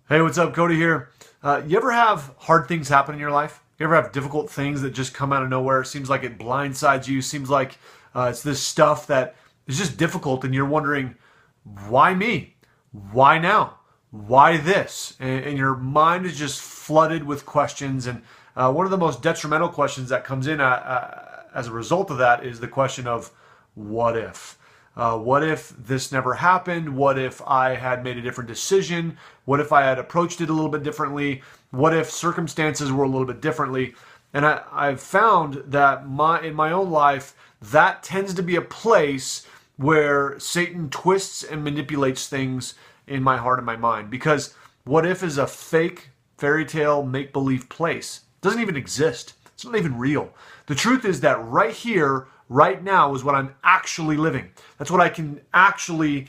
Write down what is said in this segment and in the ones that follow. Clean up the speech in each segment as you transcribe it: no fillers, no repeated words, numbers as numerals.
Hey, what's up? Cody here. You ever have hard things happen in your life? You ever have difficult things that just come out of nowhere? It seems like it blindsides you. Seems like it's this stuff that is just difficult, and you're wondering, why me? Why now? Why this? And your mind is just flooded with questions. And one of the most detrimental questions that comes in as a result of that is the question of what if? What if this never happened? What if I had made a different decision? What if I had approached it a little bit differently? What if circumstances were a little bit differently? And I've found that in my own life, that tends to be a place where Satan twists and manipulates things in my heart and my mind. Because what if is a fake fairy tale make believe place? It doesn't even exist. It's not even real. The truth is that right here, right now is what I'm actually living. That's what I can actually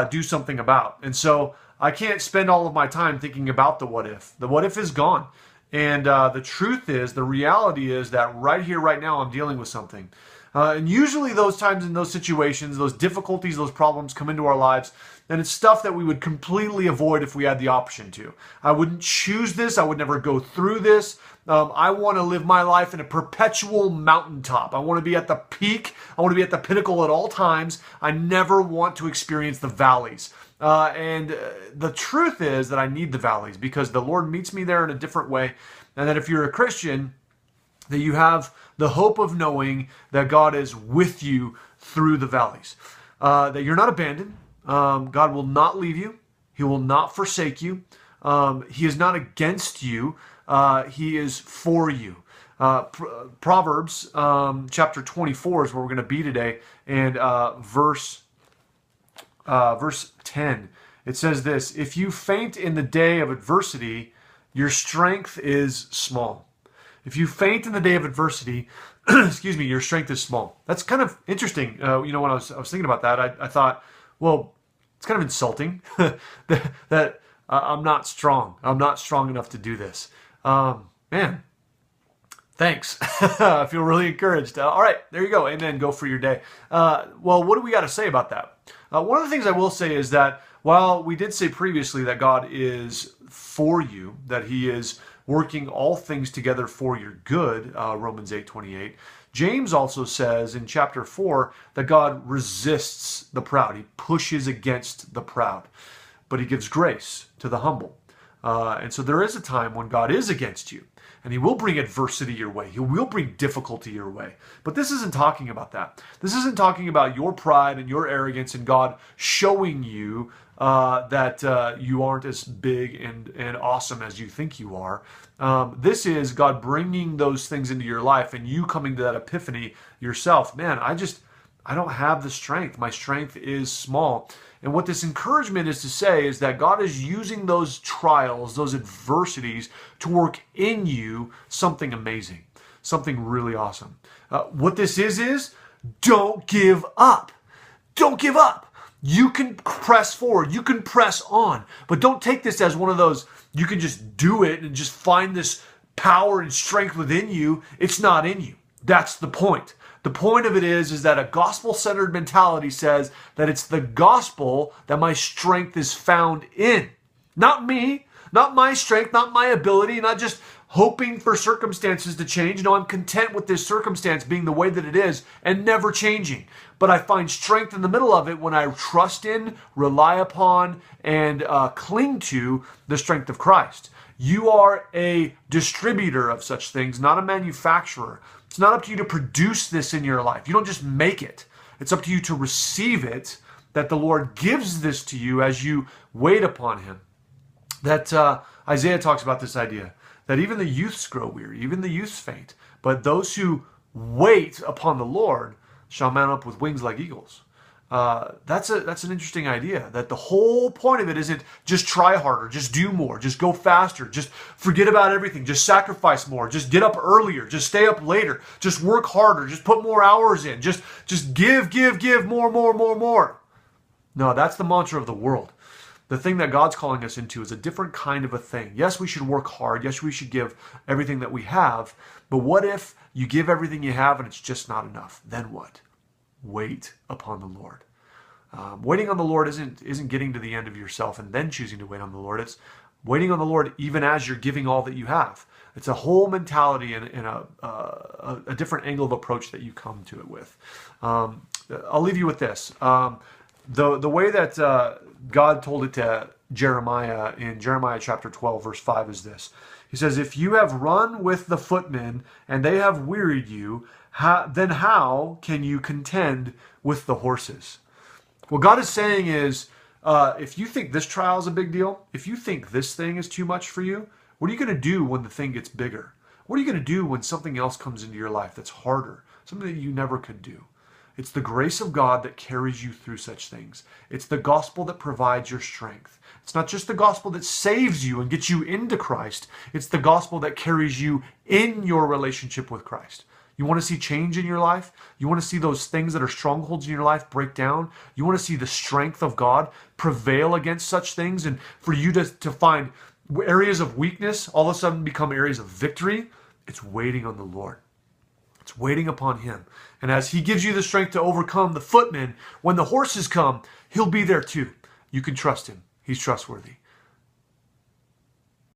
do something about. And so I can't spend all of my time thinking about the what if. The what if is gone. And the truth is, the reality is that right here, right now, I'm dealing with something. And usually those times in those situations, those difficulties, those problems come into our lives, and it's stuff that we would completely avoid if we had the option to. I wouldn't choose this. I would never go through this. I want to live my life in a perpetual mountaintop. I want to be at the peak. I want to be at the pinnacle at all times. I never want to experience the valleys. And the truth is that I need the valleys because the Lord meets me there in a different way. And that if you're a Christian, that you have the hope of knowing that God is with you through the valleys. That you're not abandoned. God will not leave you. He will not forsake you. He is not against you. He is for you. Proverbs chapter 24 is where we're going to be today. And verse 10, it says this: if you faint in the day of adversity, your strength is small. If you faint in the day of adversity, excuse me, your strength is small. That's kind of interesting. When I was thinking about that, I thought, well, it's kind of insulting that I'm not strong. I'm not strong enough to do this. Man, thanks. I feel really encouraged. All right, there you go. Amen. Go for your day. Well, what do we got to say about that? One of the things I will say is that while we did say previously that God is for you, that He is working all things together for your good, Romans 8:28, James also says in chapter 4 that God resists the proud. He pushes against the proud, but He gives grace to the humble. And so there is a time when God is against you, and He will bring adversity your way. He will bring difficulty your way. But this isn't talking about that. This isn't talking about your pride and your arrogance and God showing you that you aren't as big and awesome as you think you are. This is God bringing those things into your life and you coming to that epiphany yourself. Man, I don't have the strength. My strength is small. And what this encouragement is to say is that God is using those trials, those adversities, to work in you something amazing, something really awesome. What this is don't give up. Don't give up. You can press forward. You can press on. But don't take this as one of those, you can just do it and just find this power and strength within you. It's not in you. That's the point. The point of it is that a gospel-centered mentality says that it's the gospel that my strength is found in. Not me, not my strength, not my ability, not just hoping for circumstances to change. No, I'm content with this circumstance being the way that it is and never changing. But I find strength in the middle of it when I trust in, rely upon, and cling to the strength of Christ. You are a distributor of such things, not a manufacturer. It's not up to you to produce this in your life. You don't just make it. It's up to you to receive it, that the Lord gives this to you as you wait upon Him. That Isaiah talks about this idea, that even the youths grow weary, even the youths faint, but those who wait upon the Lord shall mount up with wings like eagles. That's an interesting idea, that the whole point of it isn't just try harder, just do more, just go faster, just forget about everything, just sacrifice more, just get up earlier, just stay up later, just work harder, just put more hours in, just give more. No, that's the mantra of the world. The thing that God's calling us into is a different kind of a thing. Yes, we should work hard. Yes, we should give everything that we have. But what if you give everything you have and it's just not enough? Then what? Wait upon the Lord. Waiting on the Lord isn't getting to the end of yourself and then choosing to wait on the Lord. It's Waiting on the Lord even as you're giving all that you have. It's a whole mentality and a different angle of approach that you come to it with. I'll leave you with this. The way that God told it to Jeremiah in Jeremiah chapter 12, verse 5 is this. He says, if you have run with the footmen and they have wearied you, then how can you contend with the horses? What God is saying is, if you think this trial is a big deal, if you think this thing is too much for you, what are you going to do when the thing gets bigger? What are you going to do when something else comes into your life that's harder, something that you never could do? It's the grace of God that carries you through such things. It's the gospel that provides your strength. It's not just the gospel that saves you and gets you into Christ. It's the gospel that carries you in your relationship with Christ. You want to see change in your life? You want to see those things that are strongholds in your life break down? You want to see the strength of God prevail against such things, and for you to find areas of weakness all of a sudden become areas of victory? It's waiting on the Lord. It's waiting upon him. And as he gives you the strength to overcome the footmen, when the horses come, he'll be there too. You can trust him. He's trustworthy.